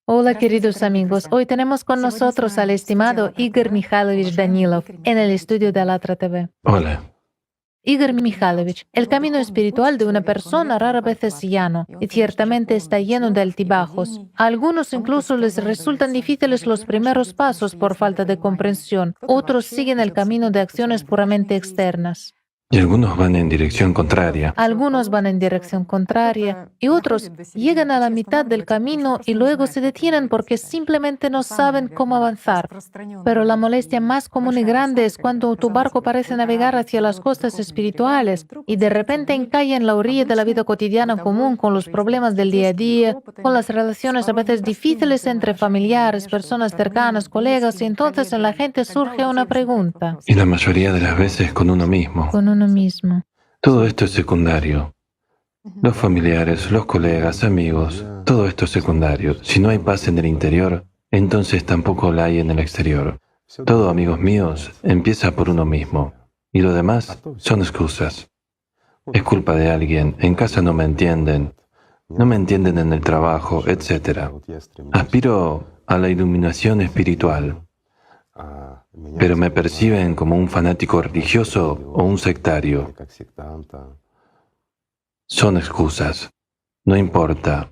Hola queridos amigos, hoy tenemos con nosotros al estimado Igor Mikhailovich Danilov en el estudio de Alatra TV. Hola. Igor Mikhailovich, el camino espiritual de una persona rara vez es llano y ciertamente está lleno de altibajos. A algunos incluso les resultan difíciles los primeros pasos por falta de comprensión, otros siguen el camino de acciones puramente externas. Y algunos van en dirección contraria. Algunos van en dirección contraria y otros llegan a la mitad del camino y luego se detienen porque simplemente no saben cómo avanzar. Pero la molestia más común y grande es cuando tu barco parece navegar hacia las costas espirituales y de repente encalla en la orilla de la vida cotidiana común con los problemas del día a día, con las relaciones a veces difíciles entre familiares, personas cercanas, colegas, y entonces en la gente surge una pregunta. Y la mayoría de las veces con uno mismo. Con uno mismo. Todo esto es secundario. Los familiares, los colegas, amigos, todo esto es secundario. Si no hay paz en el interior, entonces tampoco la hay en el exterior. Todo, amigos míos, empieza por uno mismo. Y lo demás son excusas. Es culpa de alguien, en casa no me entienden en el trabajo, etc. Aspiro a la iluminación espiritual, pero me perciben como un fanático religioso o un sectario. Son excusas. No importa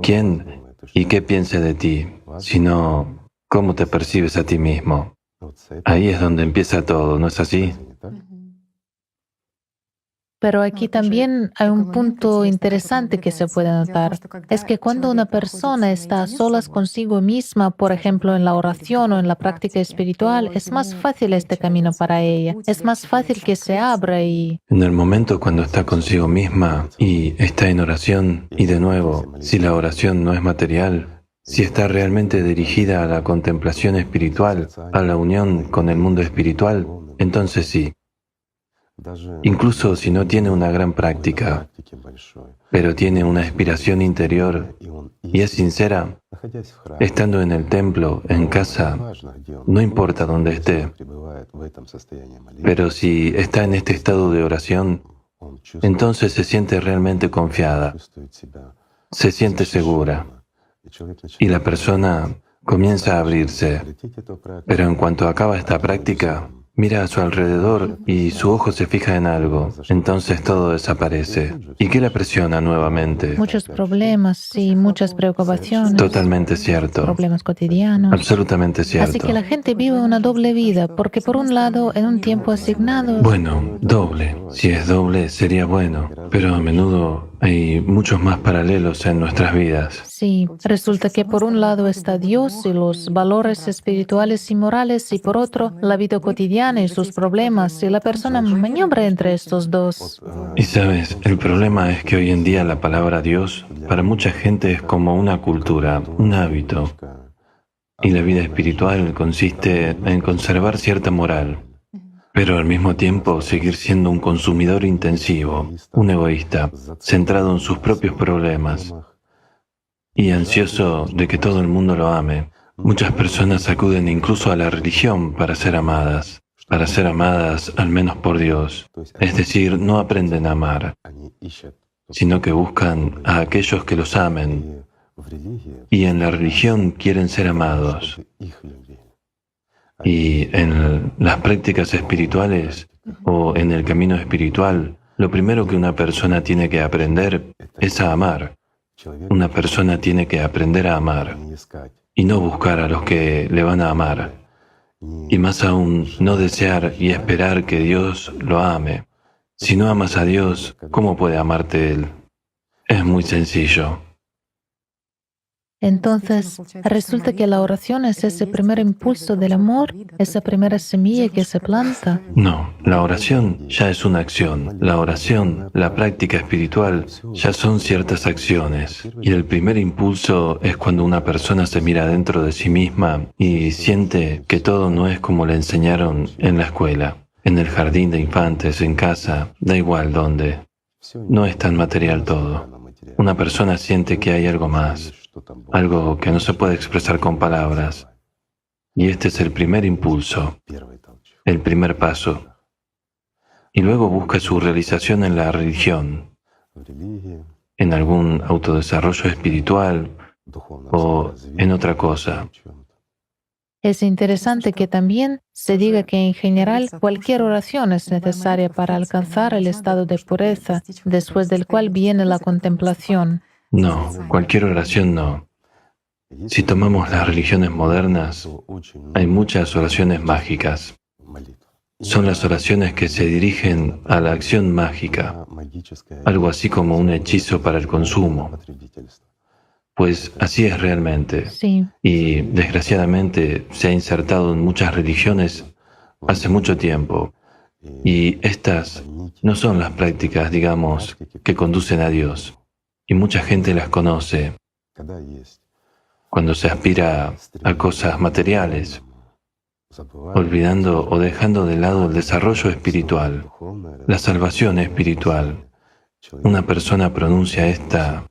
quién y qué piense de ti, sino cómo te percibes a ti mismo. Ahí es donde empieza todo, ¿no es así? Pero aquí también hay un punto interesante que se puede notar. Es que cuando una persona está a solas consigo misma, por ejemplo en la oración o en la práctica espiritual, es más fácil este camino para ella. Es más fácil que se abra y... En el momento cuando está consigo misma y está en oración, y de nuevo, si la oración no es material, si está realmente dirigida a la contemplación espiritual, a la unión con el mundo espiritual, entonces sí. Incluso si no tiene una gran práctica, pero tiene una aspiración interior y es sincera, estando en el templo, en casa, no importa dónde esté, pero si está en este estado de oración, entonces se siente realmente confiada, se siente segura y la persona comienza a abrirse. Pero en cuanto acaba esta práctica, mira a su alrededor y su ojo se fija en algo, entonces todo desaparece. ¿Y qué la presiona nuevamente? Muchos problemas y muchas preocupaciones. Totalmente cierto. Problemas cotidianos. Absolutamente cierto. Así que la gente vive una doble vida, porque por un lado, en un tiempo asignado... Bueno, doble. Si es doble, sería bueno, pero a menudo hay muchos más paralelos en nuestras vidas. Sí, resulta que por un lado está Dios y los valores espirituales y morales, y por otro, la vida cotidiana y sus problemas, y la persona maniobra entre estos dos. Y sabes, el problema es que hoy en día la palabra Dios para mucha gente es como una cultura, un hábito. Y la vida espiritual consiste en conservar cierta moral, pero al mismo tiempo seguir siendo un consumidor intensivo, un egoísta, centrado en sus propios problemas y ansioso de que todo el mundo lo ame. Muchas personas acuden incluso a la religión para ser amadas al menos por Dios. Es decir, no aprenden a amar, sino que buscan a aquellos que los amen, y en la religión quieren ser amados. Y en las prácticas espirituales o en el camino espiritual, lo primero que una persona tiene que aprender es a amar. Una persona tiene que aprender a amar y no buscar a los que le van a amar. Y más aún, no desear y esperar que Dios lo ame. Si no amas a Dios, ¿cómo puede amarte Él? Es muy sencillo. Entonces, resulta que la oración es ese primer impulso del amor, esa primera semilla que se planta. No, la oración ya es una acción. La oración, la práctica espiritual, ya son ciertas acciones. Y el primer impulso es cuando una persona se mira dentro de sí misma y siente que todo no es como le enseñaron en la escuela, en el jardín de infantes, en casa, da igual dónde. No es tan material todo. Una persona siente que hay algo más, algo que no se puede expresar con palabras. Y este es el primer impulso, el primer paso. Y luego busca su realización en la religión, en algún autodesarrollo espiritual o en otra cosa. Es interesante que también se diga que en general cualquier oración es necesaria para alcanzar el estado de pureza, después del cual viene la contemplación. No, cualquier oración no. Si tomamos las religiones modernas, hay muchas oraciones mágicas. Son las oraciones que se dirigen a la acción mágica, algo así como un hechizo para el consumo. Pues así es realmente. Sí, Y desgraciadamente se ha insertado en muchas religiones hace mucho tiempo. Y estas no son las prácticas, digamos, que conducen a Dios. Y mucha gente las conoce cuando se aspira a cosas materiales, olvidando o dejando de lado el desarrollo espiritual, la salvación espiritual. Una persona pronuncia esta,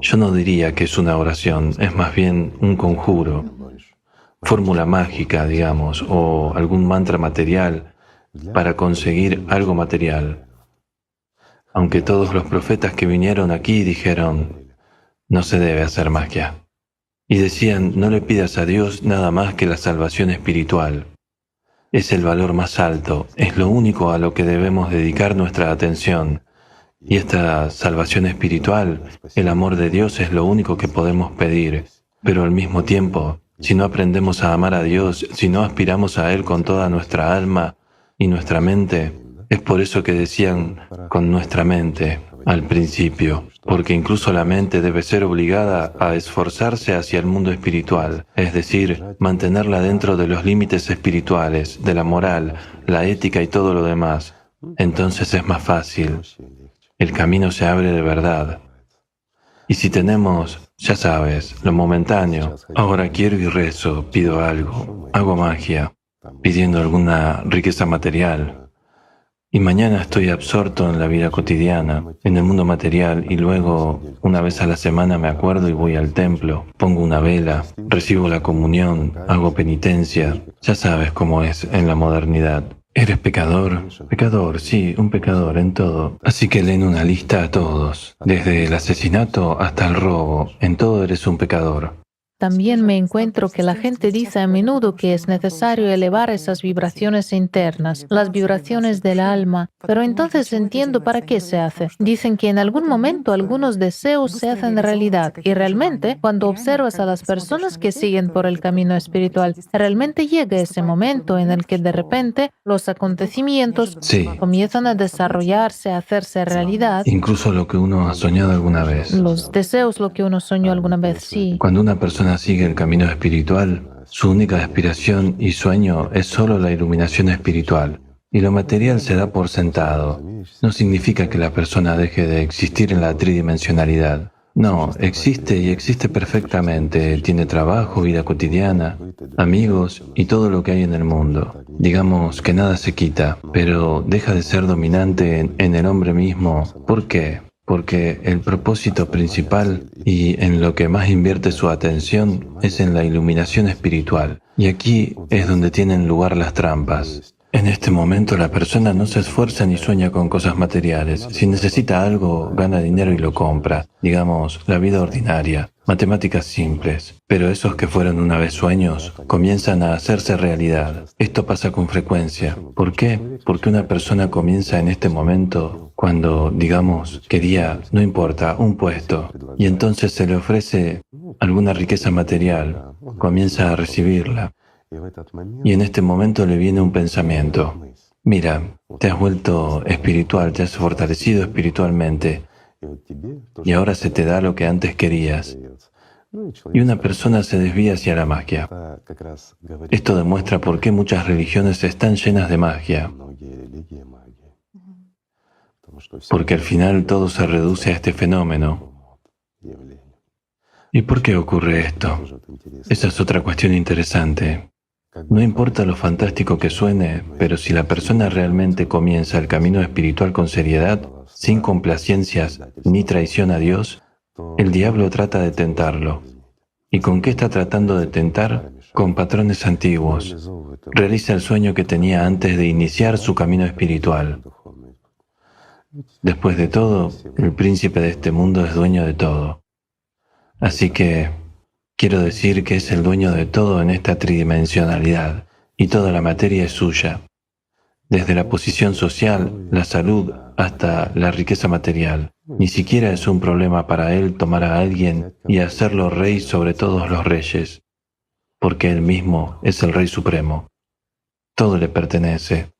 yo no diría que es una oración, es más bien un conjuro, fórmula mágica, digamos, o algún mantra material para conseguir algo material. Aunque todos los profetas que vinieron aquí dijeron, no se debe hacer magia. Y decían, no le pidas a Dios nada más que la salvación espiritual. Es el valor más alto, es lo único a lo que debemos dedicar nuestra atención. Y esta salvación espiritual, el amor de Dios es lo único que podemos pedir. Pero al mismo tiempo, si no aprendemos a amar a Dios, si no aspiramos a Él con toda nuestra alma y nuestra mente, es por eso que decían con nuestra mente al principio, porque incluso la mente debe ser obligada a esforzarse hacia el mundo espiritual, es decir, mantenerla dentro de los límites espirituales, de la moral, la ética y todo lo demás. Entonces es más fácil. El camino se abre de verdad. Y si tenemos, ya sabes, lo momentáneo, ahora quiero y rezo, pido algo, hago magia, pidiendo alguna riqueza material, y mañana estoy absorto en la vida cotidiana, en el mundo material, y luego, una vez a la semana me acuerdo y voy al templo, pongo una vela, recibo la comunión, hago penitencia. Ya sabes cómo es en la modernidad. ¿Eres pecador? Pecador, sí, un pecador en todo. Así que leen una lista a todos, desde el asesinato hasta el robo, en todo eres un pecador. también me encuentro que la gente dice a menudo que es necesario elevar esas vibraciones internas, las vibraciones del alma, pero entonces entiendo para qué se hace. Dicen que en algún momento algunos deseos se hacen realidad y realmente, cuando observas a las personas que siguen por el camino espiritual, realmente llega ese momento en el que de repente los acontecimientos Sí, comienzan a desarrollarse, a hacerse realidad. incluso lo que uno ha soñado alguna vez. Los deseos, lo que uno soñó alguna vez, sí. Cuando una persona sigue el camino espiritual, su única aspiración y sueño es solo la iluminación espiritual. Y lo material se da por sentado. No significa que la persona deje de existir en la tridimensionalidad. No, existe y existe perfectamente. Tiene trabajo, vida cotidiana, amigos y todo lo que hay en el mundo. Digamos que nada se quita, pero deja de ser dominante en el hombre mismo. ¿Por qué? Porque el propósito principal y en lo que más invierte su atención es en la iluminación espiritual. Y aquí es donde tienen lugar las trampas. En este momento la persona no se esfuerza ni sueña con cosas materiales. Si necesita algo, gana dinero y lo compra. Digamos, la vida ordinaria, matemáticas simples. Pero esos que fueron una vez sueños comienzan a hacerse realidad. Esto pasa con frecuencia. ¿Por qué? Porque una persona comienza en este momento cuando, digamos, quería, no importa, un puesto, y entonces se le ofrece alguna riqueza material, comienza a recibirla. Y en este momento le viene un pensamiento. Mira, te has vuelto espiritual, te has fortalecido espiritualmente y ahora se te da lo que antes querías. Y una persona se desvía hacia la magia. Esto demuestra por qué muchas religiones están llenas de magia. Porque al final todo se reduce a este fenómeno. ¿Y por qué ocurre esto? Esa es otra cuestión interesante. No importa lo fantástico que suene, pero si la persona realmente comienza el camino espiritual con seriedad, sin complacencias ni traición a Dios, el diablo trata de tentarlo. ¿Y con qué está tratando de tentar? Con patrones antiguos. Realiza el sueño que tenía antes de iniciar su camino espiritual. Después de todo, el príncipe de este mundo es dueño de todo. Así que Quiero decir que es el dueño de todo en esta tridimensionalidad, y toda la materia es suya, desde la posición social, la salud, hasta la riqueza material. Ni siquiera es un problema para él tomar a alguien y hacerlo rey sobre todos los reyes, porque él mismo es el Rey Supremo. Todo le pertenece.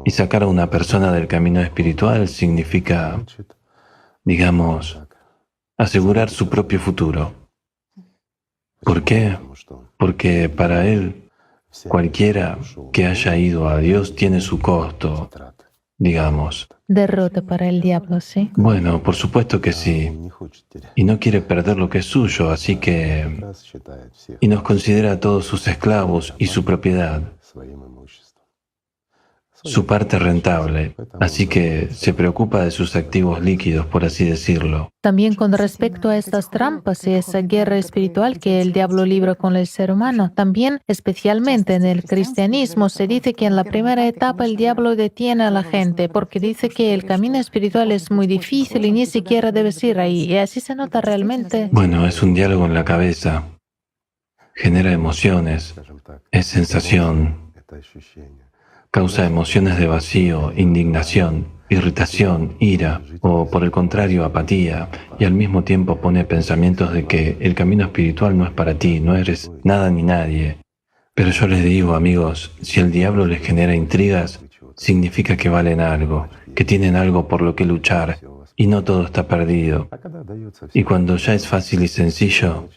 Y sacar a una persona del camino espiritual significa, digamos, asegurar su propio futuro. ¿Por qué? Porque para él, cualquiera que haya ido a Dios tiene su costo, digamos. Derrota para el diablo, ¿sí? Bueno, por supuesto que sí. Y no quiere perder lo que es suyo, así que... Y nos considera a todos sus esclavos y su propiedad, su parte rentable, así que se preocupa de sus activos líquidos, por así decirlo. También con respecto a estas trampas y esa guerra espiritual que el diablo libra con el ser humano, también, especialmente en el cristianismo, se dice que en la primera etapa el diablo detiene a la gente porque dice que el camino espiritual es muy difícil y ni siquiera debes ir ahí. Y así se nota realmente. Bueno, es un diálogo en la cabeza. Genera emociones, es sensación. Causa emociones de vacío, indignación, irritación, ira, o por el contrario, apatía, y al mismo tiempo pone pensamientos de que el camino espiritual no es para ti, no eres nada ni nadie. Pero yo les digo, amigos, si el diablo les genera intrigas, significa que valen algo, que tienen algo por lo que luchar, y no todo está perdido. Y cuando ya es fácil y sencillo,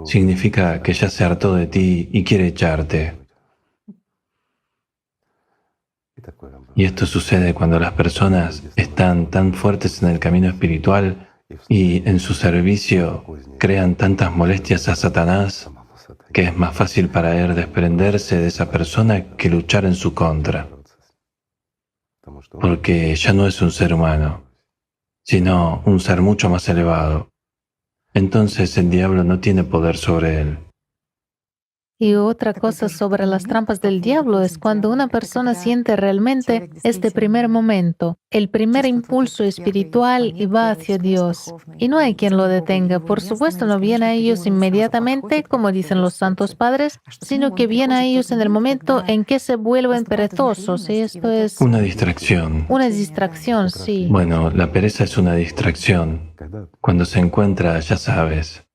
significa que ya se hartó de ti y quiere echarte. Y esto sucede cuando las personas están tan fuertes en el camino espiritual y en su servicio crean tantas molestias a Satanás que es más fácil para él desprenderse de esa persona que luchar en su contra. Porque ya no es un ser humano, sino un ser mucho más elevado. Entonces el diablo no tiene poder sobre él. Y otra cosa sobre las trampas del diablo es cuando una persona siente realmente este primer momento, el primer impulso espiritual y va hacia Dios. Y no hay quien lo detenga. Por supuesto, no viene a ellos inmediatamente, como dicen los santos padres, sino que viene a ellos en el momento en que se vuelven perezosos. Y esto es Una distracción. una distracción, sí. Bueno, la pereza es una distracción. Cuando se encuentra, ya sabes,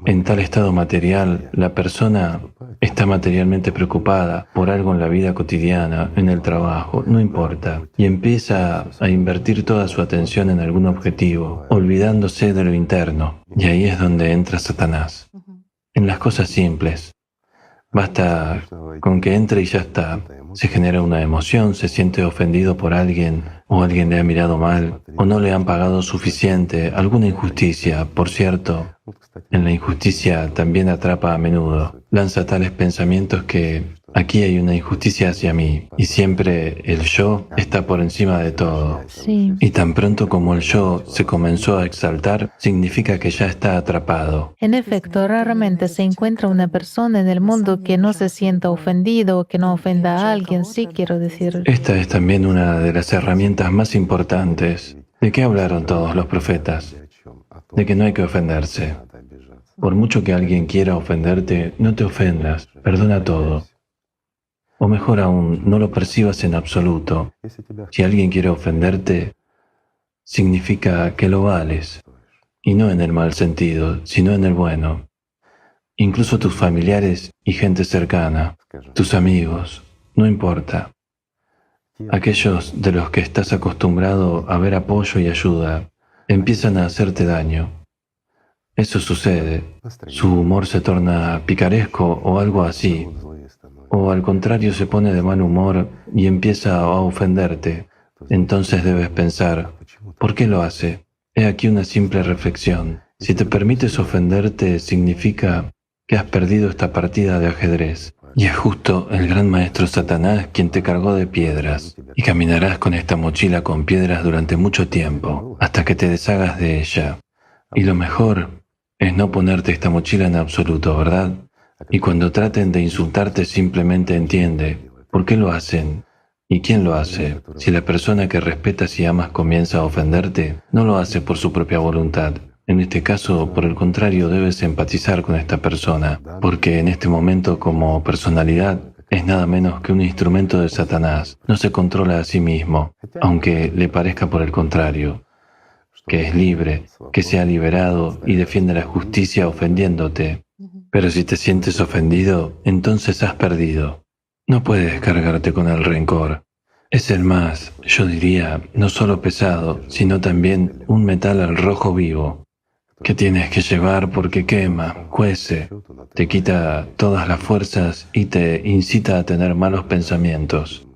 en tal estado material, la persona está materialmente preocupada por algo en la vida cotidiana, en el trabajo, no importa, y empieza a invertir toda su atención en algún objetivo, olvidándose de lo interno. Y ahí es donde entra Satanás. En las cosas simples. Basta con que entre y ya está. Se genera una emoción, se siente ofendido por alguien, o alguien le ha mirado mal, o no le han pagado suficiente, alguna injusticia. Por cierto, en la injusticia también atrapa a menudo. Lanza tales pensamientos que aquí hay una injusticia hacia mí, y siempre el yo está por encima de todo. Sí. Y tan pronto como el yo se comenzó a exaltar, significa que ya está atrapado. En efecto, raramente se encuentra una persona en el mundo que no se sienta ofendido o que no ofenda a alguien, sí quiero decir. Esta es también una de las herramientas más importantes. ¿De qué hablaron todos los profetas? De que no hay que ofenderse. Por mucho que alguien quiera ofenderte, no te ofendas, perdona todo. O mejor aún, no lo percibas en absoluto. Si alguien quiere ofenderte, significa que lo vales, y no en el mal sentido, sino en el bueno. Incluso tus familiares y gente cercana, tus amigos, no importa. Aquellos de los que estás acostumbrado a ver apoyo y ayuda, empiezan a hacerte daño. Eso sucede. Su humor se torna picaresco o algo así. O al contrario se pone de mal humor y empieza a ofenderte. Entonces debes pensar, ¿por qué lo hace? He aquí una simple reflexión. Si te permites ofenderte, significa que has perdido esta partida de ajedrez. Y es justo el gran maestro Satanás quien te cargó de piedras. Y caminarás con esta mochila con piedras durante mucho tiempo, hasta que te deshagas de ella. Y lo mejor es no ponerte esta mochila en absoluto, ¿verdad? Y cuando traten de insultarte, simplemente entiende por qué lo hacen y quién lo hace. Si la persona que respetas y amas comienza a ofenderte, no lo hace por su propia voluntad, En este caso, por el contrario, debes empatizar con esta persona, porque en este momento como personalidad es nada menos que un instrumento de Satanás. No se controla a sí mismo, aunque le parezca por el contrario, que es libre, que se ha liberado y defiende la justicia ofendiéndote. Pero si te sientes ofendido, entonces has perdido. No puedes cargarte con el rencor. Es el más, yo diría, no solo pesado, sino también un metal al rojo vivo, que tienes que llevar porque quema, cuece, te quita todas las fuerzas y te incita a tener malos pensamientos.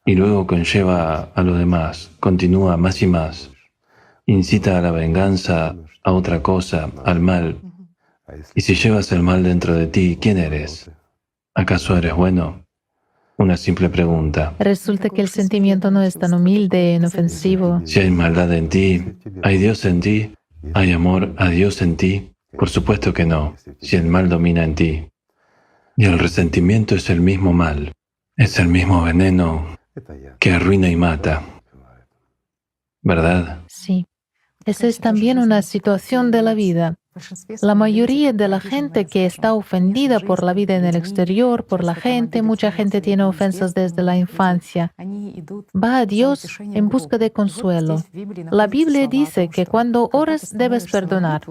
Y luego conlleva a lo demás, continúa más y más, incita a la venganza, a otra cosa, al mal. Y si llevas el mal dentro de ti, ¿quién eres? ¿Acaso eres bueno? Una simple pregunta. Resulta que el sentimiento no es tan humilde, inofensivo. Si hay maldad en ti, ¿hay Dios en ti? ¿Hay amor a Dios en ti? Por supuesto que no, si el mal domina en ti. Y el resentimiento es el mismo mal, es el mismo veneno que arruina y mata, ¿verdad? Sí. Esa es también una situación de la vida. La mayoría de la gente que está ofendida por la vida en el exterior, por la gente, mucha gente tiene ofensas desde la infancia, va a Dios en busca de consuelo. La Biblia dice que cuando oras debes perdonar,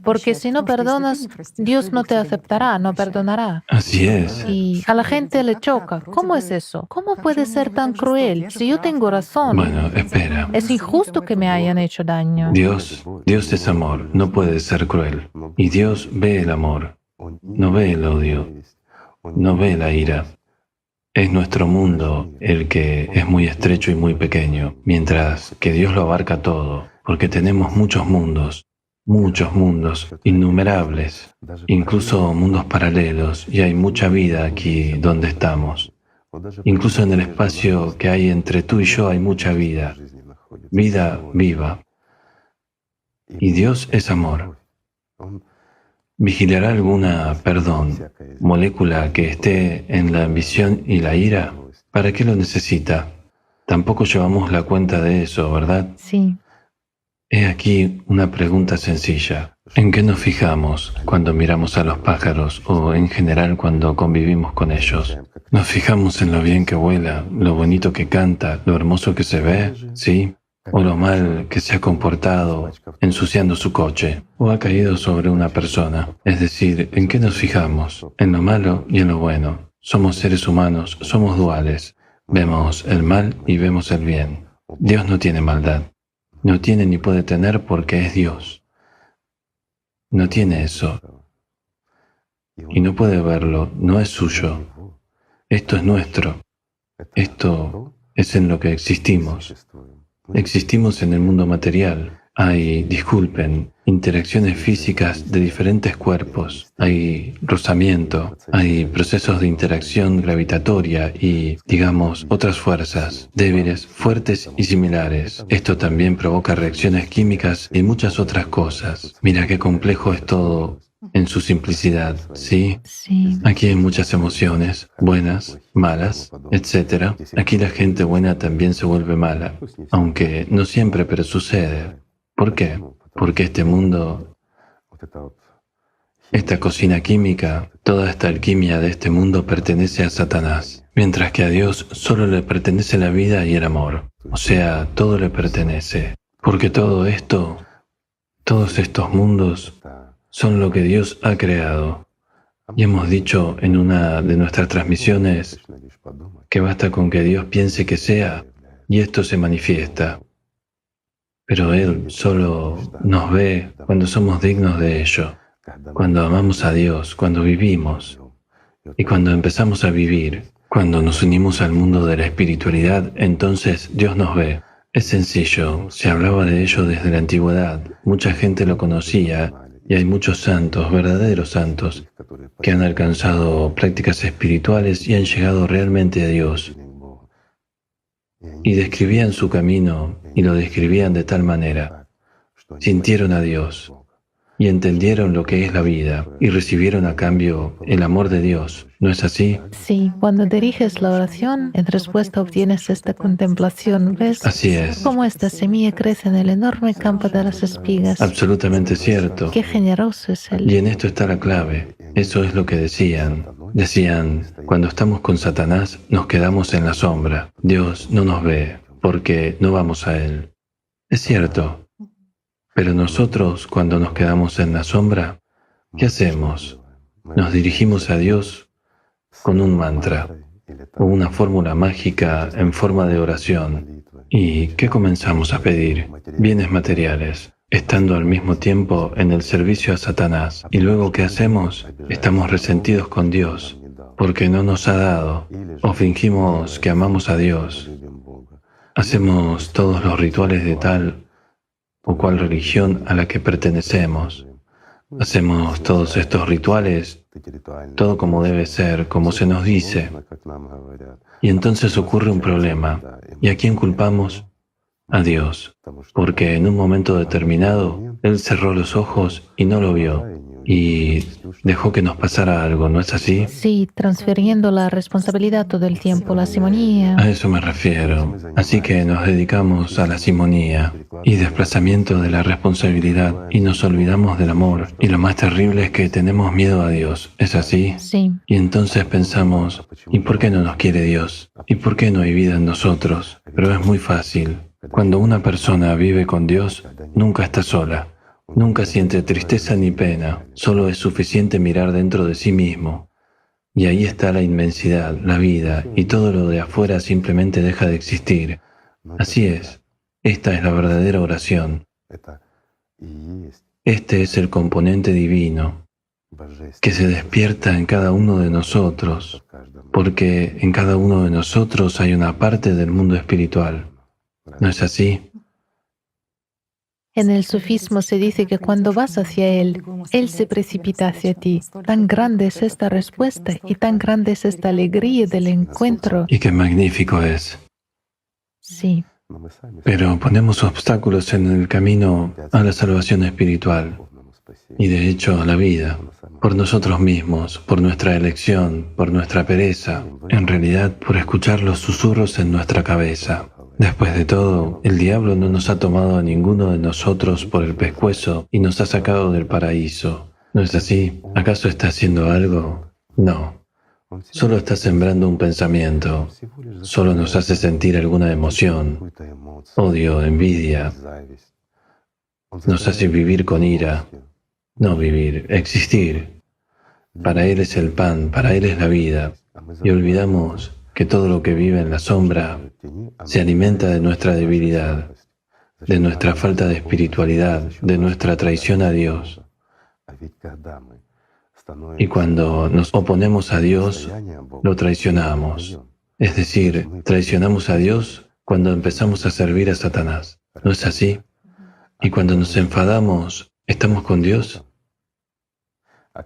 porque si no perdonas, Dios no te aceptará, no perdonará. Así es. Y a la gente le choca. ¿Cómo es eso? ¿Cómo puede ser tan cruel? Si yo tengo razón, Bueno, espera. es injusto que me hayan hecho daño. Dios es amor, no puede ser cruel. Y Dios ve el amor, no ve el odio, no ve la ira. Es nuestro mundo el que es muy estrecho y muy pequeño, mientras que Dios lo abarca todo, porque tenemos muchos mundos, innumerables, incluso mundos paralelos, y hay mucha vida aquí donde estamos. Incluso en el espacio que hay entre tú y yo hay mucha vida, vida viva. Y Dios es amor. ¿Vigilará alguna, molécula que esté en la ambición y la ira? ¿Para qué lo necesita? Tampoco llevamos la cuenta de eso, ¿verdad? Sí. He aquí una pregunta sencilla. ¿En qué nos fijamos cuando miramos a los pájaros o en general cuando convivimos con ellos? ¿Nos fijamos en lo bien que vuela, lo bonito que canta, lo hermoso que se ve? ¿Sí? ¿O lo mal que se ha comportado ensuciando su coche? ¿O ha caído sobre una persona? Es decir, ¿en qué nos fijamos? En lo malo y en lo bueno. Somos seres humanos, somos duales. Vemos el mal y vemos el bien. Dios no tiene maldad. No tiene ni puede tener porque es Dios. No tiene eso. Y no puede verlo, no es suyo. Esto es nuestro. Esto es en lo que existimos. Existimos en el mundo material. Hay, disculpen, interacciones físicas de diferentes cuerpos. Hay rozamiento, hay procesos de interacción gravitatoria y, digamos, otras fuerzas, débiles, fuertes y similares. Esto también provoca reacciones químicas y muchas otras cosas. Mira qué complejo es todo en su simplicidad, ¿sí? Sí. Aquí hay muchas emociones, buenas, malas, etc. Aquí la gente buena también se vuelve mala, aunque no siempre, pero sucede. ¿Por qué? Porque este mundo, esta cocina química, toda esta alquimia de este mundo pertenece a Satanás, mientras que a Dios solo le pertenece la vida y el amor. O sea, todo le pertenece. Porque todo esto, todos estos mundos, son lo que Dios ha creado. Y hemos dicho en una de nuestras transmisiones que basta con que Dios piense que sea y esto se manifiesta. Pero Él solo nos ve cuando somos dignos de ello, cuando amamos a Dios, cuando vivimos y cuando empezamos a vivir, cuando nos unimos al mundo de la espiritualidad, entonces Dios nos ve. Es sencillo, se hablaba de ello desde la antigüedad, mucha gente lo conocía. Y hay muchos santos, verdaderos santos, que han alcanzado prácticas espirituales y han llegado realmente a Dios. Y describían su camino y lo describían de tal manera. Sintieron a Dios. y entendieron lo que es la vida y recibieron a cambio el amor de Dios. ¿No es así? Sí, cuando diriges la oración, en respuesta obtienes esta contemplación. ¿Ves Así es. cómo esta semilla crece en el enorme campo de las espigas? Absolutamente cierto. Qué generoso es Y Él. en esto está la clave. Eso es lo que decían. Decían, cuando estamos con Satanás, nos quedamos en la sombra. Dios no nos ve porque no vamos a Él. Es cierto. Pero nosotros, cuando nos quedamos en la sombra, ¿qué hacemos? Nos dirigimos a Dios con un mantra o una fórmula mágica en forma de oración. ¿Y qué comenzamos a pedir? Bienes materiales, estando al mismo tiempo en el servicio a Satanás. ¿Y luego qué hacemos? Estamos resentidos con Dios porque no nos ha dado, o fingimos que amamos a Dios. Hacemos todos los rituales de tal o cual religión a la que pertenecemos. Hacemos todos estos rituales, todo como debe ser, como se nos dice. Y entonces ocurre un problema. ¿Y a quién culpamos? A Dios. Porque en un momento determinado, Él cerró los ojos y no lo vio. Y dejó que nos pasara algo, ¿no es así? Sí, transfiriendo la responsabilidad todo el tiempo, la simonía. A eso me refiero. Así que nos dedicamos a la simonía y desplazamiento de la responsabilidad y nos olvidamos del amor. Y lo más terrible es que tenemos miedo a Dios. ¿Es así? Sí, Y entonces pensamos, ¿y por qué no nos quiere Dios? ¿Y por qué no hay vida en nosotros? Pero es muy fácil. Cuando una persona vive con Dios, nunca está sola. Nunca siente tristeza ni pena. Solo es suficiente mirar dentro de sí mismo. Y ahí está la inmensidad, la vida, y todo lo de afuera simplemente deja de existir. Así es. Esta es la verdadera oración. Este es el componente divino que se despierta en cada uno de nosotros, porque en cada uno de nosotros hay una parte del mundo espiritual. ¿No es así? en el sufismo se dice que cuando vas hacia Él, Él se precipita hacia ti. Tan grande es esta respuesta y tan grande es esta alegría del encuentro. Y qué magnífico es. Sí, Pero ponemos obstáculos en el camino a la salvación espiritual y de hecho a la vida, por nosotros mismos, por nuestra elección, por nuestra pereza, en realidad por escuchar los susurros en nuestra cabeza. Después de todo, el diablo no nos ha tomado a ninguno de nosotros por el pescuezo y nos ha sacado del paraíso. ¿No es así? ¿Acaso está haciendo algo? No. Solo está sembrando un pensamiento. Solo nos hace sentir alguna emoción, odio, envidia. Nos hace vivir con ira. No vivir, existir. Para Él es el pan, para Él es la vida. Y olvidamos que todo lo que vive en la sombra se alimenta de nuestra debilidad, de nuestra falta de espiritualidad, de nuestra traición a Dios. Y cuando nos oponemos a Dios, lo traicionamos. Es decir, traicionamos a Dios cuando empezamos a servir a Satanás. ¿No es así? Y cuando nos enfadamos, ¿estamos con Dios?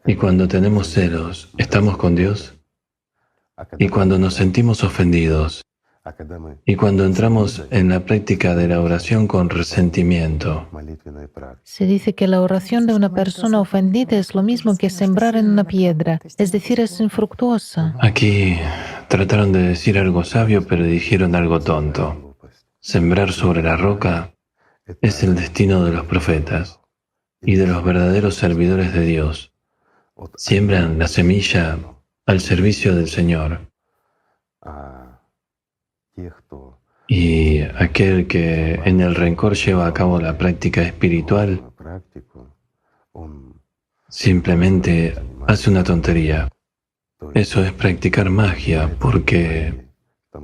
Y cuando tenemos celos, ¿estamos con Dios? Y cuando nos sentimos ofendidos, y cuando entramos en la práctica de la oración con resentimiento, se dice que la oración de una persona ofendida es lo mismo que sembrar en una piedra, es decir, es infructuosa. aquí trataron de decir algo sabio, pero dijeron algo tonto. Sembrar sobre la roca es el destino de los profetas y de los verdaderos servidores de Dios. Siembran la semilla al servicio del Señor. Y aquel que en el rencor lleva a cabo la práctica espiritual simplemente hace una tontería. Eso es practicar magia, porque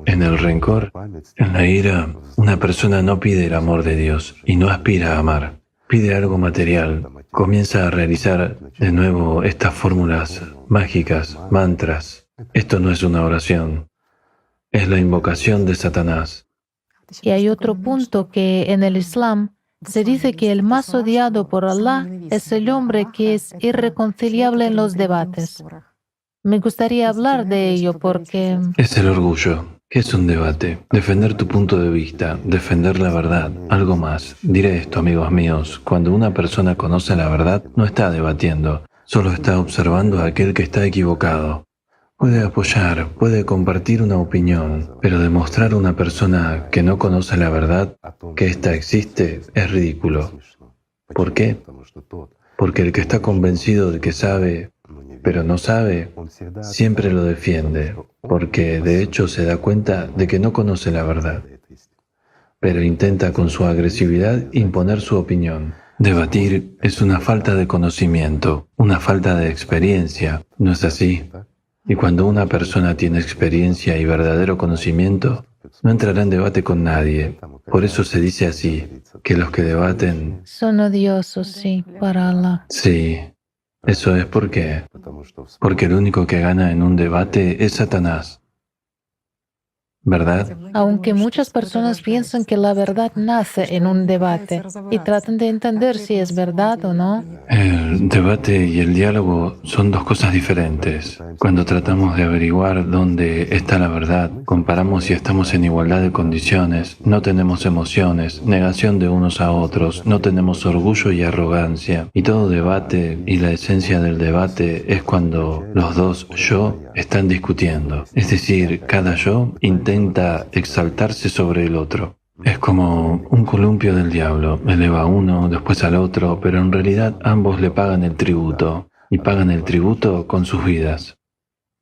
en el rencor, en la ira, una persona no pide el amor de Dios y no aspira a amar. Pide algo material. Comienza a realizar de nuevo estas fórmulas mágicas, mantras. Esto no es una oración. Es la invocación de Satanás. Y hay otro punto que en el Islam se dice que el más odiado por Allah es el hombre que es irreconciliable en los debates. Me gustaría hablar de ello porque Es el orgullo. ¿Qué es un debate? Defender tu punto de vista, defender la verdad. Algo más. Diré esto, amigos míos. Cuando una persona conoce la verdad, no está debatiendo, solo está observando a aquel que está equivocado. Puede apoyar, puede compartir una opinión, pero demostrar a una persona que no conoce la verdad, que ésta existe, es ridículo. ¿Por qué? Porque el que está convencido de que sabe, pero no sabe, siempre lo defiende, porque de hecho se da cuenta de que no conoce la verdad, pero intenta con su agresividad imponer su opinión. Debatir es una falta de conocimiento, una falta de experiencia, ¿no es así? Y cuando una persona tiene experiencia y verdadero conocimiento, no entrará en debate con nadie. Por eso se dice así, que los que debaten... Son odiosos, sí, para Allah. Sí, eso es porque el único que gana en un debate es Satanás. ¿Verdad? Aunque muchas personas piensan que la verdad nace en un debate y tratan de entender si es verdad o no. El debate y el diálogo son dos cosas diferentes. Cuando tratamos de averiguar dónde está la verdad, comparamos si estamos en igualdad de condiciones, no tenemos emociones, negación de unos a otros, no tenemos orgullo y arrogancia. Y todo debate y la esencia del debate es cuando los dos yo están discutiendo. Es decir, cada yo intenta exaltarse sobre el otro. Es como un columpio del diablo, eleva a uno, después al otro, pero en realidad ambos le pagan el tributo, y pagan el tributo con sus vidas.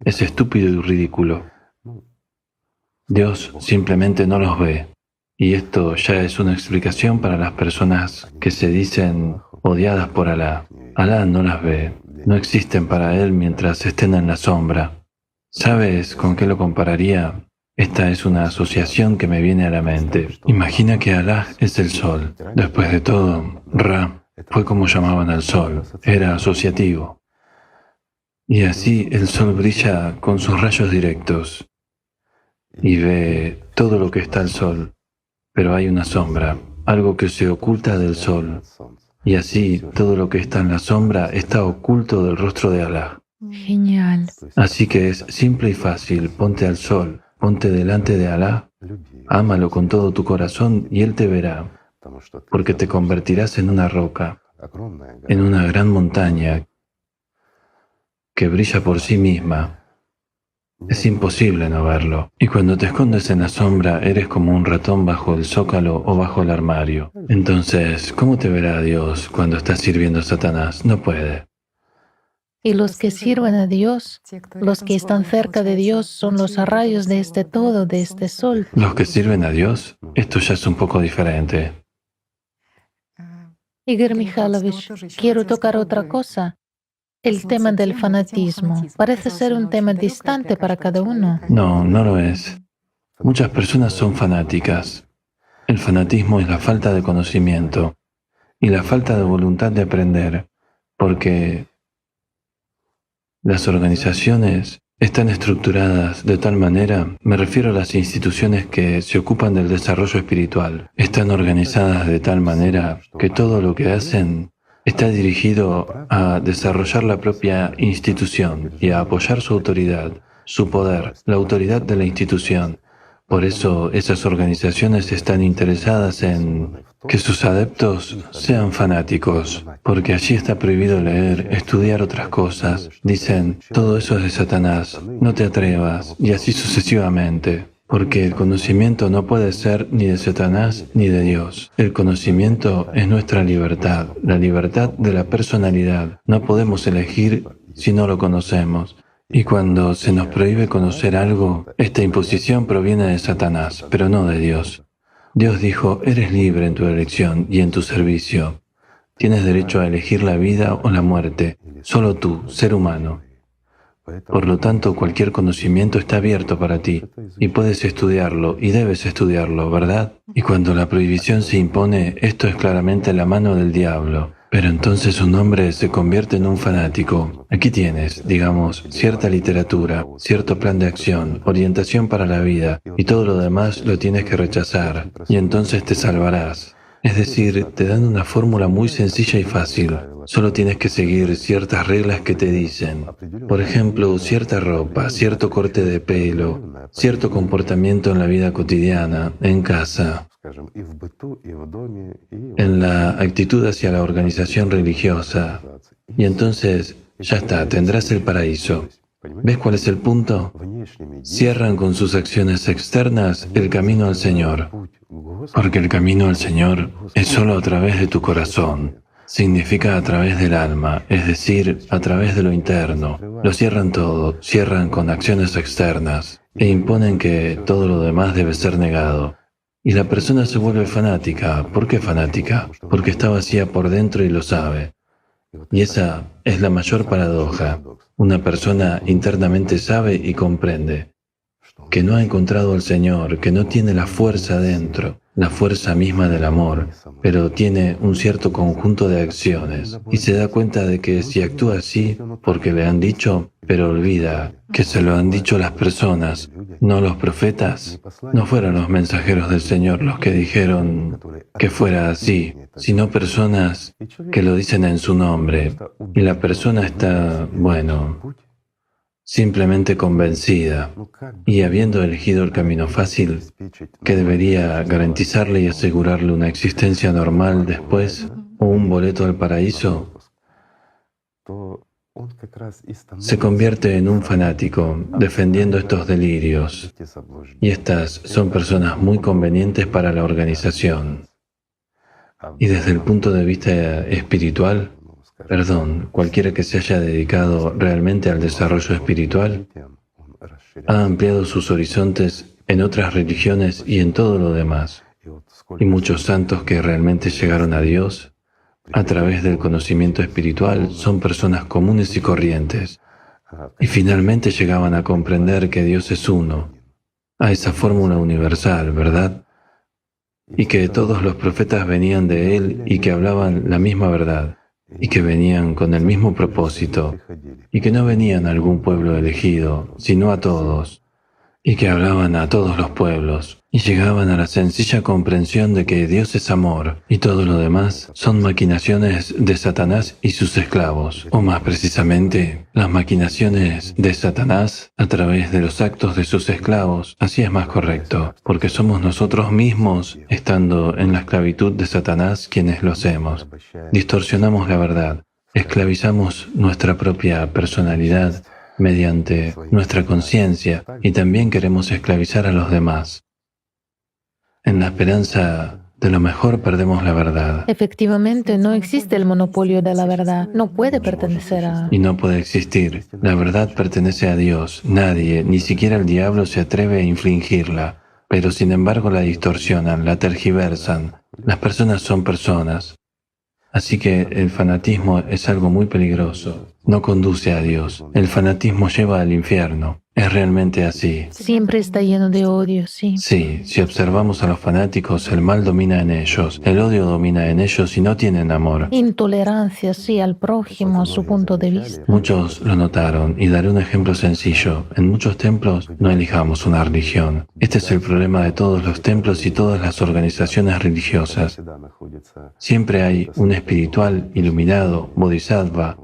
Es estúpido y ridículo. Dios simplemente no los ve, y esto ya es una explicación para las personas que se dicen odiadas por Alá. Alá no las ve, no existen para Él mientras estén en la sombra. ¿Sabes con qué lo compararía? Esta es una asociación que me viene a la mente. Imagina que Alá es el sol. Después de todo, Ra fue como llamaban al sol. Era asociativo. Y así el sol brilla con sus rayos directos y ve todo lo que está al sol. Pero hay una sombra, algo que se oculta del sol. Y así todo lo que está en la sombra está oculto del rostro de Alá. Genial. Así que es simple y fácil. Ponte al sol. Ponte delante de Alá, ámalo con todo tu corazón y Él te verá, porque te convertirás en una roca, en una gran montaña que brilla por sí misma. Es imposible no verlo. Y cuando te escondes en la sombra, eres como un ratón bajo el zócalo o bajo el armario. Entonces, ¿cómo te verá Dios cuando estás sirviendo a Satanás? No puede. Y los que sirven a Dios, los que están cerca de Dios, son los rayos de este todo, de este sol. Los que sirven a Dios, esto ya es un poco diferente. Igor Mikhailovich, quiero tocar otra cosa. El tema del fanatismo parece ser un tema distante para cada uno. No, no lo es. Muchas personas son fanáticas. El fanatismo es la falta de conocimiento y la falta de voluntad de aprender, porque las organizaciones están estructuradas de tal manera, me refiero a las instituciones que se ocupan del desarrollo espiritual, están organizadas de tal manera que todo lo que hacen está dirigido a desarrollar la propia institución y a apoyar su autoridad, su poder, la autoridad de la institución. Por eso esas organizaciones están interesadas en que sus adeptos sean fanáticos, porque allí está prohibido leer, estudiar otras cosas. Dicen, todo eso es de Satanás, no te atrevas, y así sucesivamente. Porque el conocimiento no puede ser ni de Satanás ni de Dios. El conocimiento es nuestra libertad, la libertad de la personalidad. No podemos elegir si no lo conocemos. Y cuando se nos prohíbe conocer algo, esta imposición proviene de Satanás, pero no de Dios. Dios dijo, eres libre en tu elección y en tu servicio. Tienes derecho a elegir la vida o la muerte, solo tú, ser humano. Por lo tanto, cualquier conocimiento está abierto para ti, y puedes estudiarlo, y debes estudiarlo, ¿verdad? Y cuando la prohibición se impone, esto es claramente la mano del diablo. Pero entonces un hombre se convierte en un fanático. Aquí tienes, digamos, cierta literatura, cierto plan de acción, orientación para la vida, y todo lo demás lo tienes que rechazar, y entonces te salvarás. Es decir, te dan una fórmula muy sencilla y fácil. Solo tienes que seguir ciertas reglas que te dicen. Por ejemplo, cierta ropa, cierto corte de pelo, cierto comportamiento en la vida cotidiana, en casa, en la actitud hacia la organización religiosa. Y entonces, ya está, tendrás el paraíso. ¿Ves cuál es el punto? Cierran con sus acciones externas el camino al Señor, porque el camino al Señor es solo a través de tu corazón. Significa a través del alma, es decir, a través de lo interno. Lo cierran todo, cierran con acciones externas e imponen que todo lo demás debe ser negado. Y la persona se vuelve fanática. ¿Por qué fanática? Porque está vacía por dentro y lo sabe. Y esa es la mayor paradoja. Una persona internamente sabe y comprende que no ha encontrado al Señor, que no tiene la fuerza dentro, la fuerza misma del amor, pero tiene un cierto conjunto de acciones y se da cuenta de que si actúa así porque le han dicho, pero olvida que se lo han dicho las personas, no los profetas, no fueron los mensajeros del Señor los que dijeron que fuera así, sino personas que lo dicen en su nombre y la persona está, bueno, simplemente convencida y habiendo elegido el camino fácil, que debería garantizarle y asegurarle una existencia normal después o un boleto al paraíso, se convierte en un fanático defendiendo estos delirios. Y estas son personas muy convenientes para la organización. Y desde el punto de vista espiritual, cualquiera que se haya dedicado realmente al desarrollo espiritual, ha ampliado sus horizontes en otras religiones y en todo lo demás. Y muchos santos que realmente llegaron a Dios, a través del conocimiento espiritual, son personas comunes y corrientes. Y finalmente llegaban a comprender que Dios es uno, a esa fórmula universal, ¿verdad? Y que todos los profetas venían de Él y que hablaban la misma verdad. Y que venían con el mismo propósito, y que no venían a algún pueblo elegido, sino a todos, y que hablaban a todos los pueblos, y llegaban a la sencilla comprensión de que Dios es amor, y todo lo demás son maquinaciones de Satanás y sus esclavos, o más precisamente, las maquinaciones de Satanás a través de los actos de sus esclavos. Así es más correcto, porque somos nosotros mismos, estando en la esclavitud de Satanás, quienes lo hacemos. Distorsionamos la verdad, esclavizamos nuestra propia personalidad mediante nuestra conciencia y también queremos esclavizar a los demás. En la esperanza de lo mejor perdemos la verdad. Efectivamente, no existe el monopolio de la verdad. No puede pertenecer a... Y no puede existir. La verdad pertenece a Dios. Nadie, ni siquiera el diablo, se atreve a infringirla. Pero sin embargo la distorsionan, la tergiversan. Las personas son personas. Así que el fanatismo es algo muy peligroso. No conduce a Dios. El fanatismo lleva al infierno. Es realmente así. Siempre está lleno de odio, sí. Sí, si observamos a los fanáticos, el mal domina en ellos, el odio domina en ellos y no tienen amor. Intolerancia, sí, al prójimo, a su punto de vista. Muchos lo notaron, y daré un ejemplo sencillo. En muchos templos no elijamos una religión. Este es el problema de todos los templos y todas las organizaciones religiosas. Siempre hay un espiritual iluminado, bodhisattva,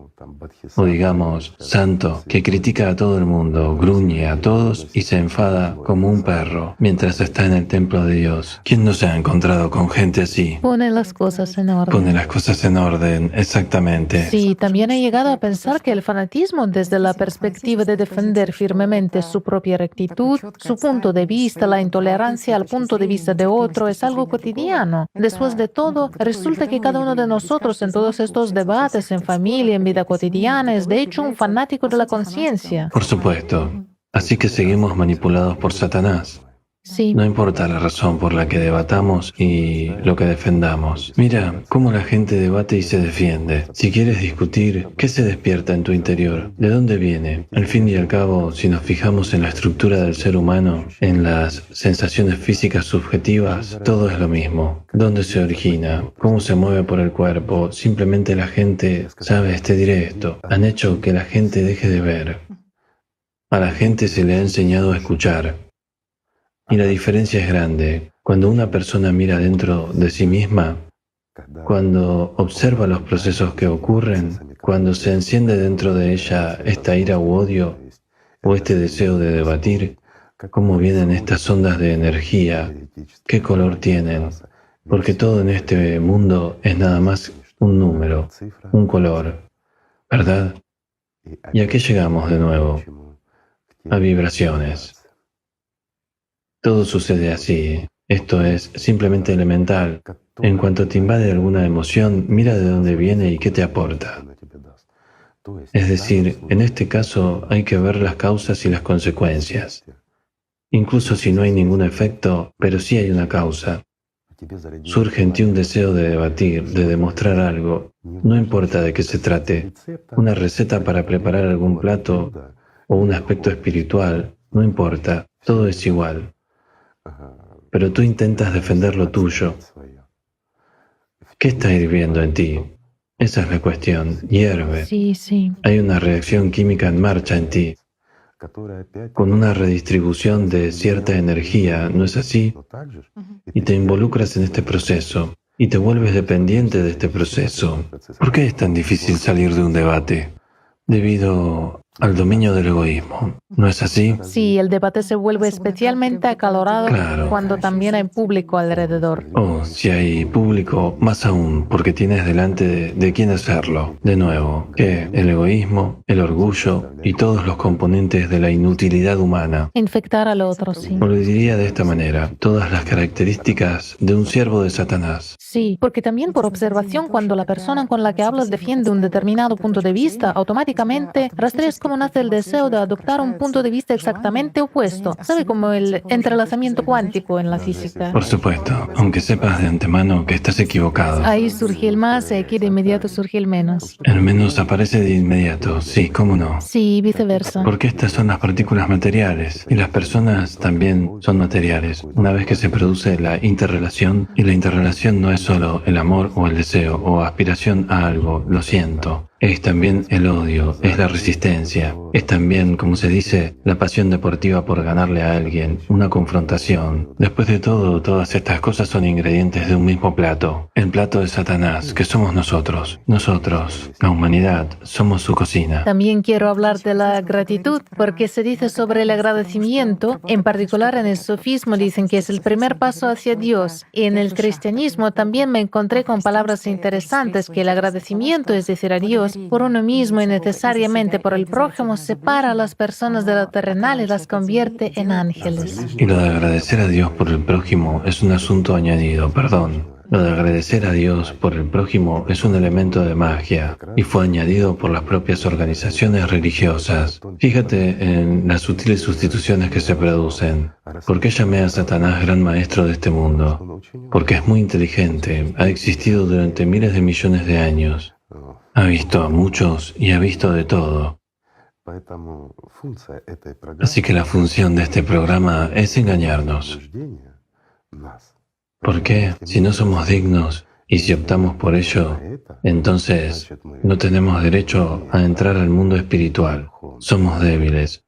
o digamos, santo, que critica a todo el mundo, gruñe a todos y se enfada como un perro mientras está en el templo de Dios. ¿Quién no se ha encontrado con gente así? Pone las cosas en orden. Pone las cosas en orden, exactamente. Sí, también he llegado a pensar que el fanatismo, desde la perspectiva de defender firmemente su propia rectitud, su punto de vista, la intolerancia al punto de vista de otro, es algo cotidiano. Después de todo, resulta que cada uno de nosotros en todos estos debates, en familia, en vida cotidiana, es de hecho un fanático de la conciencia. Por supuesto. Así que seguimos manipulados por Satanás. Sí. No importa la razón por la que debatamos y lo que defendamos. Mira cómo la gente debate y se defiende. Si quieres discutir, ¿qué se despierta en tu interior? ¿De dónde viene? Al fin y al cabo, si nos fijamos en la estructura del ser humano, en las sensaciones físicas subjetivas, todo es lo mismo. ¿Dónde se origina? ¿Cómo se mueve por el cuerpo? Simplemente la gente, ¿sabes? Te diré esto. Han hecho que la gente deje de ver. A la gente se le ha enseñado a escuchar. Y la diferencia es grande. Cuando una persona mira dentro de sí misma, Cuando observa los procesos que ocurren, cuando se enciende dentro de ella esta ira u odio, o este deseo de debatir, cómo vienen estas ondas de energía, qué color tienen, porque todo en este mundo es nada más un número, un color, ¿verdad? ¿Y a qué llegamos de nuevo? A vibraciones. Todo sucede así. Esto es simplemente elemental. En cuanto te invade alguna emoción, mira de dónde viene y qué te aporta. Es decir, en este caso hay que ver las causas y las consecuencias. Incluso si no hay ningún efecto, pero sí hay una causa. Surge en ti un deseo de debatir, de demostrar algo, no importa de qué se trate, una receta para preparar algún plato o un aspecto espiritual, no importa, todo es igual. Pero tú intentas defender lo tuyo. ¿Qué está hirviendo en ti? Esa es la cuestión. Hierve. Sí, sí. Hay una reacción química en marcha en ti, con una redistribución de cierta energía, ¿no es así? Y te involucras en este proceso y te vuelves dependiente de este proceso. ¿Por qué es tan difícil salir de un debate? Debido al dominio del egoísmo, ¿no es así? Sí, el debate se vuelve especialmente acalorado Claro. cuando también hay público alrededor. O si hay público, más aún, porque tienes delante de quién hacerlo. De nuevo, que el egoísmo, el orgullo y todos los componentes de la inutilidad humana. Infectar al otro, sí. O lo diría de esta manera, todas las características de un siervo de Satanás. Sí, porque también por observación, cuando la persona con la que hablas defiende un determinado punto de vista, automáticamente rastreas cómo nace el deseo de adoptar un punto de vista exactamente opuesto. ¿Sabe? Como el entrelazamiento cuántico en la física. Por supuesto, aunque sepas de antemano que estás equivocado. Ahí surge el más y aquí de inmediato surge el menos. El menos aparece de inmediato, sí, cómo no. Sí, viceversa. Porque estas son las partículas materiales y las personas también son materiales. Una vez que se produce la interrelación, y la interrelación no es solo el amor o el deseo o aspiración a algo, lo siento. Es también el odio, es la resistencia, es también, como se dice, la pasión deportiva por ganarle a alguien, una confrontación. Después de todo, todas estas cosas son ingredientes de un mismo plato. El plato de Satanás, que somos nosotros. Nosotros, la humanidad, somos su cocina. También quiero hablar de la gratitud, porque se dice sobre el agradecimiento, en particular en el sufismo dicen que es el primer paso hacia Dios. Y en el cristianismo también me encontré con palabras interesantes, que el agradecimiento, es decir, a Dios, por uno mismo y necesariamente por el prójimo, separa a las personas de lo terrenal y las convierte en ángeles. Y lo de agradecer a Dios por el prójimo es un asunto añadido, perdón. Lo de agradecer a Dios por el prójimo es un elemento de magia y fue añadido por las propias organizaciones religiosas. Fíjate en las sutiles sustituciones que se producen. ¿Por qué llamé a Satanás gran maestro de este mundo? Porque es muy inteligente, ha existido durante miles de millones de años. Ha visto a muchos y ha visto de todo. Así que la función de este programa es engañarnos. ¿Por qué? Si no somos dignos y si optamos por ello, entonces no tenemos derecho a entrar al mundo espiritual. Somos débiles,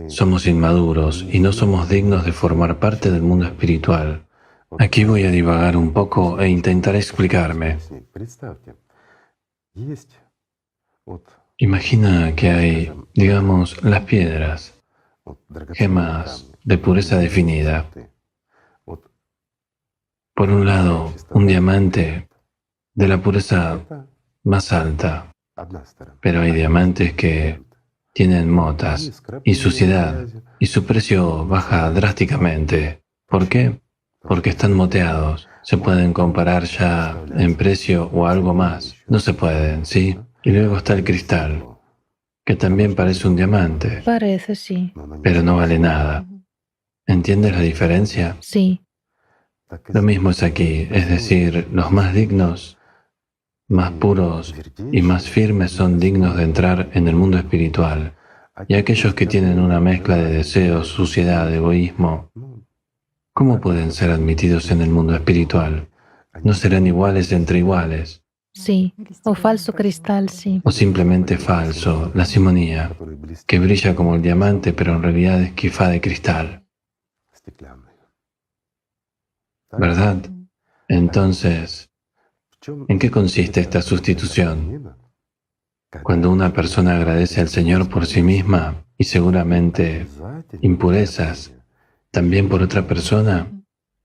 somos inmaduros y no somos dignos de formar parte del mundo espiritual. Aquí voy a divagar un poco e intentar explicarme. Imagina que hay, digamos, las piedras, gemas de pureza definida. Por un lado, un diamante de la pureza más alta, pero hay diamantes que tienen motas y suciedad, y su precio baja drásticamente. ¿Por qué? Porque están moteados. Se pueden comparar ya en precio o algo más. No se pueden, ¿sí? Y luego está el cristal, que también parece un diamante, Parece, sí. pero no vale nada. ¿Entiendes la diferencia? Sí. Lo mismo es aquí, es decir, los más dignos, más puros y más firmes son dignos de entrar en el mundo espiritual. Y aquellos que tienen una mezcla de deseos, suciedad, egoísmo, ¿cómo pueden ser admitidos en el mundo espiritual? No serán iguales entre iguales. Sí. O falso cristal, sí. O simplemente falso, la simonía, que brilla como el diamante, pero en realidad es quifa de cristal. ¿Verdad? Entonces, ¿En qué consiste esta sustitución? Cuando una persona agradece al Señor por sí misma y seguramente impurezas también por otra persona,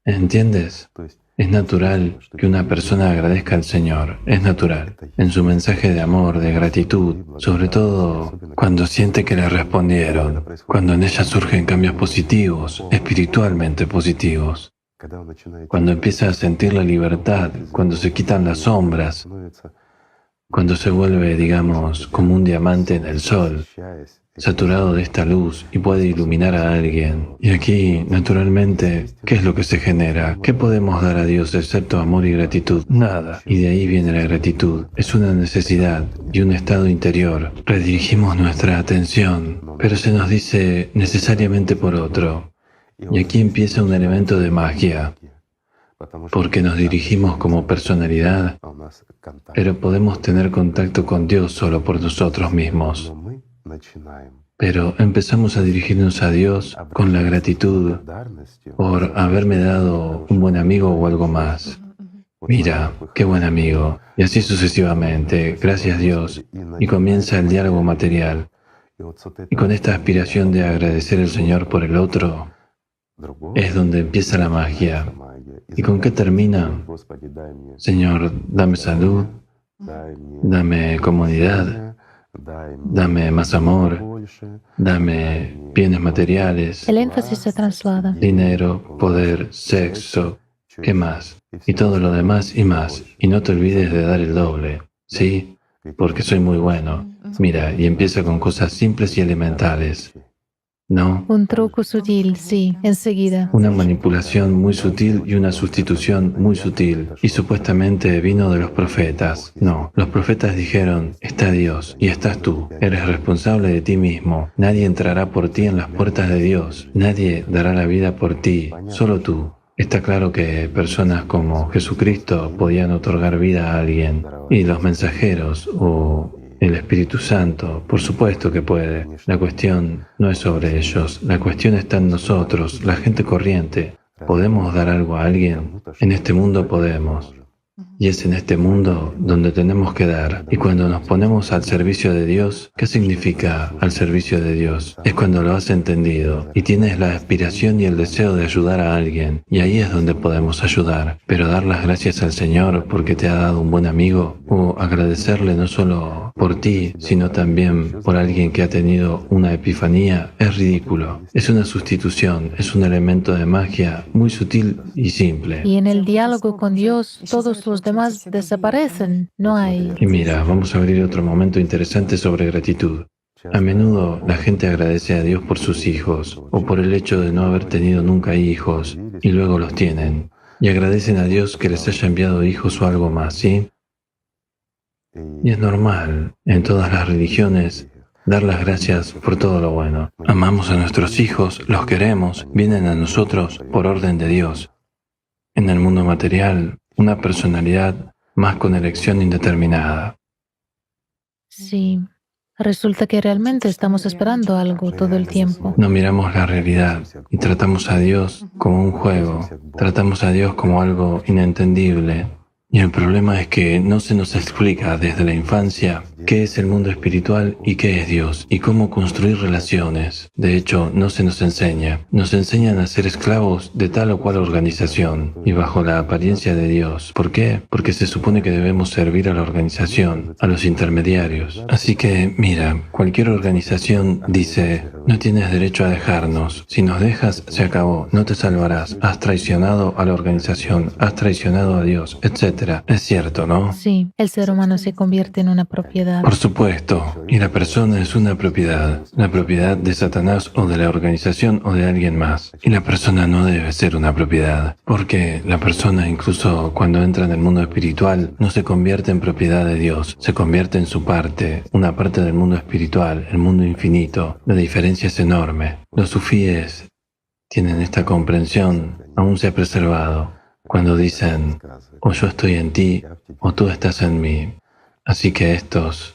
¿entiendes? Es natural que una persona agradezca al Señor, es natural, en su mensaje de amor, de gratitud, sobre todo cuando siente que le respondieron, cuando en ella surgen cambios positivos, espiritualmente positivos, cuando empieza a sentir la libertad, cuando se quitan las sombras, cuando se vuelve, digamos, como un diamante en el sol, saturado de esta luz y puede iluminar a alguien. Y aquí, naturalmente, ¿qué es lo que se genera? ¿Qué podemos dar a Dios excepto amor y gratitud? Nada. Y de ahí viene la gratitud. Es una necesidad y un estado interior. Redirigimos nuestra atención, pero se nos dice necesariamente por otro. Y aquí empieza un elemento de magia, porque nos dirigimos como personalidad, pero podemos tener contacto con Dios solo por nosotros mismos. Pero empezamos a dirigirnos a Dios con la gratitud por haberme dado un buen amigo o algo más. Mira, qué buen amigo. Y así sucesivamente, gracias Dios. Y comienza el diálogo material. Y con esta aspiración de agradecer al Señor por el otro, es donde empieza la magia. ¿Y con qué termina? Señor, dame salud, dame comunidad, dame más amor, dame bienes materiales, El énfasis se traslada. dinero, poder, sexo, ¿qué más? Y todo lo demás y más. Y no te olvides de dar el doble, ¿sí? Porque soy muy bueno. Mira, y empieza con cosas simples y elementales. ¿No? Un truco sutil, sí, enseguida. Una manipulación muy sutil y una sustitución muy sutil. Y supuestamente vino de los profetas. No, los profetas dijeron, está Dios y estás tú. Eres responsable de ti mismo. Nadie entrará por ti en las puertas de Dios. Nadie dará la vida por ti, solo tú. Está claro que personas como Jesucristo podían otorgar vida a alguien. Y los mensajeros o el Espíritu Santo, por supuesto que puede. La cuestión no es sobre ellos, la cuestión está en nosotros, la gente corriente. ¿Podemos dar algo a alguien? En este mundo podemos. Y es en este mundo donde tenemos que dar. Y cuando nos ponemos al servicio de Dios, ¿qué significa al servicio de Dios? Es cuando lo has entendido y tienes la aspiración y el deseo de ayudar a alguien. Y ahí es donde podemos ayudar. Pero dar las gracias al Señor porque te ha dado un buen amigo, o agradecerle no solo por ti, sino también por alguien que ha tenido una epifanía, es ridículo. Es una sustitución, es un elemento de magia muy sutil y simple. Y en el diálogo con Dios, todos los demás desaparecen. No hay. Y mira, vamos a abrir otro momento interesante sobre gratitud. A menudo la gente agradece a Dios por sus hijos o por el hecho de no haber tenido nunca hijos y luego los tienen. Y agradecen a Dios que les haya enviado hijos o algo más, ¿sí? Y es normal en todas las religiones dar las gracias por todo lo bueno. Amamos a nuestros hijos, los queremos, vienen a nosotros por orden de Dios. En el mundo material, una personalidad más con elección indeterminada. Sí. Resulta que realmente estamos esperando algo todo el tiempo. No miramos la realidad y tratamos a Dios como un juego, tratamos a Dios como algo inentendible. Y el problema es que no se nos explica desde la infancia qué es el mundo espiritual y qué es Dios y cómo construir relaciones. De hecho, no se nos enseña. Nos enseñan a ser esclavos de tal o cual organización y bajo la apariencia de Dios. ¿Por qué? Porque se supone que debemos servir a la organización, a los intermediarios. Así que, mira, cualquier organización dice, no tienes derecho a dejarnos. Si nos dejas, se acabó. No te salvarás. Has traicionado a la organización, has traicionado a Dios, etc. Es cierto, ¿no? Sí, el ser humano se convierte en una propiedad. Por supuesto, y la persona es una propiedad, la propiedad de Satanás o de la organización o de alguien más. Y la persona no debe ser una propiedad, porque la persona incluso cuando entra en el mundo espiritual no se convierte en propiedad de Dios, se convierte en su parte, una parte del mundo espiritual, el mundo infinito. La diferencia es enorme. Los sufíes tienen esta comprensión, aún se ha preservado, cuando dicen, o yo estoy en ti, o tú estás en mí. Así que estos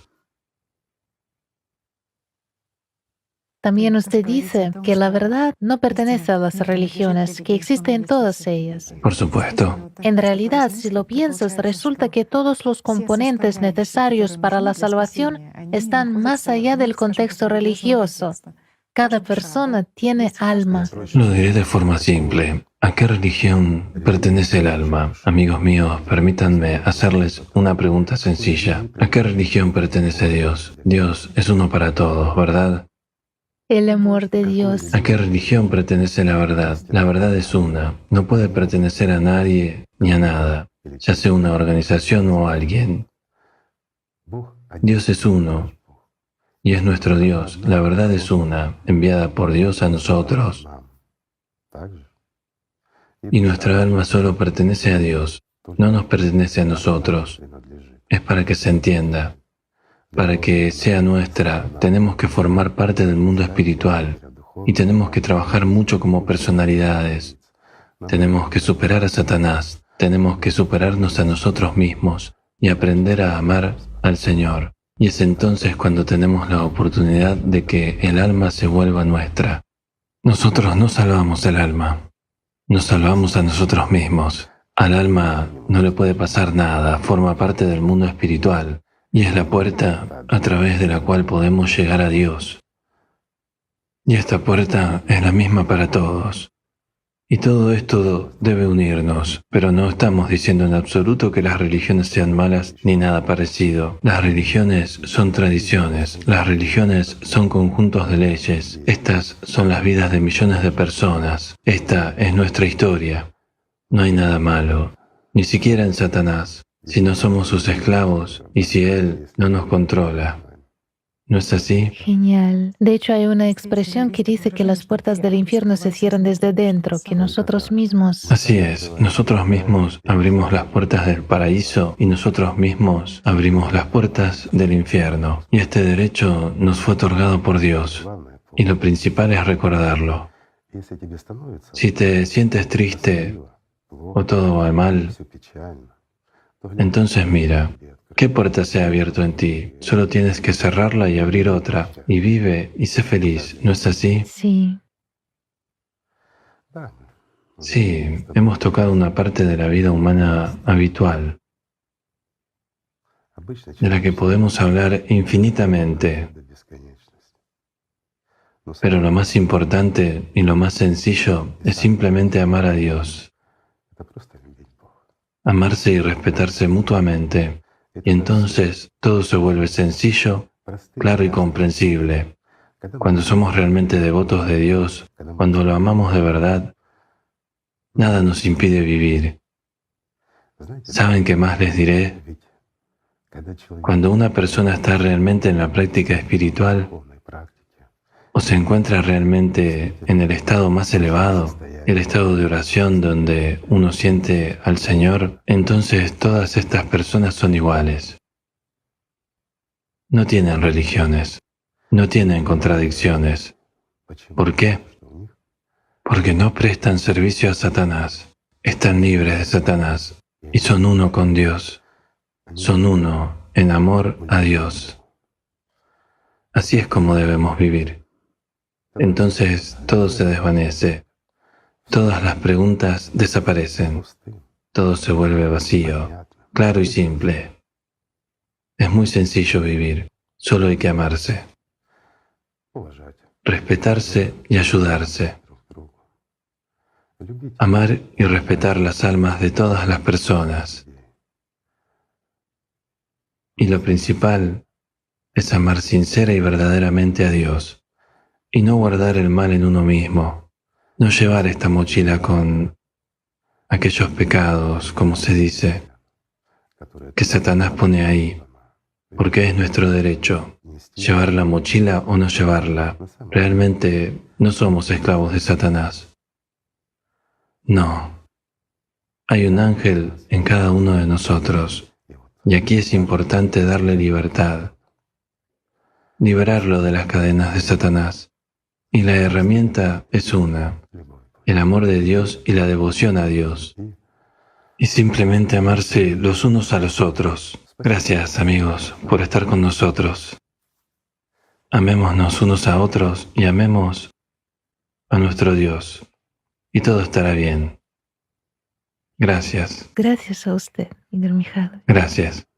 También usted dice que la verdad no pertenece a las religiones, que existe en todas ellas. Por supuesto. En realidad, si lo piensas, resulta que todos los componentes necesarios para la salvación están más allá del contexto religioso. Cada persona tiene alma. Lo diré de forma simple. ¿A qué religión pertenece el alma? Amigos míos, permítanme hacerles una pregunta sencilla. ¿A qué religión pertenece Dios? Dios es uno para todos, ¿verdad? El amor de Dios. ¿A qué religión pertenece la verdad? La verdad es una. No puede pertenecer a nadie ni a nada, ya sea una organización o alguien. Dios es uno y es nuestro Dios. La verdad es una, enviada por Dios a nosotros. Y nuestra alma solo pertenece a Dios, no nos pertenece a nosotros. Es para que se entienda. Para que sea nuestra, tenemos que formar parte del mundo espiritual y tenemos que trabajar mucho como personalidades. Tenemos que superar a Satanás, tenemos que superarnos a nosotros mismos y aprender a amar al Señor. Y es entonces cuando tenemos la oportunidad de que el alma se vuelva nuestra. Nosotros no salvamos el alma, nos salvamos a nosotros mismos. Al alma no le puede pasar nada, forma parte del mundo espiritual. Y es la puerta a través de la cual podemos llegar a Dios. Y esta puerta es la misma para todos. Y todo esto debe unirnos, pero no estamos diciendo en absoluto que las religiones sean malas ni nada parecido. Las religiones son tradiciones, las religiones son conjuntos de leyes. Estas son las vidas de millones de personas. Esta es nuestra historia. No hay nada malo, ni siquiera en Satanás. Si no somos sus esclavos y si Él no nos controla. ¿No es así? Genial. De hecho, hay una expresión que dice que las puertas del infierno se cierran desde dentro, que nosotros mismos. Así es. Nosotros mismos abrimos las puertas del paraíso y nosotros mismos abrimos las puertas del infierno. Y este derecho nos fue otorgado por Dios. Y lo principal es recordarlo. Si te sientes triste o todo va mal, entonces mira, ¿qué puerta se ha abierto en ti? Solo tienes que cerrarla y abrir otra. Y vive y sé feliz, ¿no es así? Sí. Sí, hemos tocado una parte de la vida humana habitual, de la que podemos hablar infinitamente. Pero lo más importante y lo más sencillo es simplemente amar a Dios. Amarse y respetarse mutuamente, y entonces todo se vuelve sencillo, claro y comprensible. Cuando somos realmente devotos de Dios, cuando lo amamos de verdad, nada nos impide vivir. ¿Saben qué más les diré? Cuando una persona está realmente en la práctica espiritual, o se encuentra realmente en el estado más elevado, el estado de oración donde uno siente al Señor, entonces todas estas personas son iguales. No tienen religiones, no tienen contradicciones. ¿Por qué? Porque no prestan servicio a Satanás, están libres de Satanás y son uno con Dios, son uno en amor a Dios. Así es como debemos vivir. Entonces todo se desvanece, todas las preguntas desaparecen, todo se vuelve vacío, claro y simple. Es muy sencillo vivir, solo hay que amarse, respetarse y ayudarse. Amar y respetar las almas de todas las personas. Y lo principal es amar sincera y verdaderamente a Dios. Y no guardar el mal en uno mismo, no llevar esta mochila con aquellos pecados, como se dice, que Satanás pone ahí, porque es nuestro derecho, llevar la mochila o no llevarla. Realmente no somos esclavos de Satanás. No, hay un ángel en cada uno de nosotros, y aquí es importante darle libertad, liberarlo de las cadenas de Satanás. Y la herramienta es una, el amor de Dios y la devoción a Dios. Y simplemente amarse los unos a los otros. Gracias, amigos, por estar con nosotros. amémonos unos a otros y amemos a nuestro Dios, y todo estará bien. Gracias. Gracias a usted, Igor Mikhailovich. Gracias.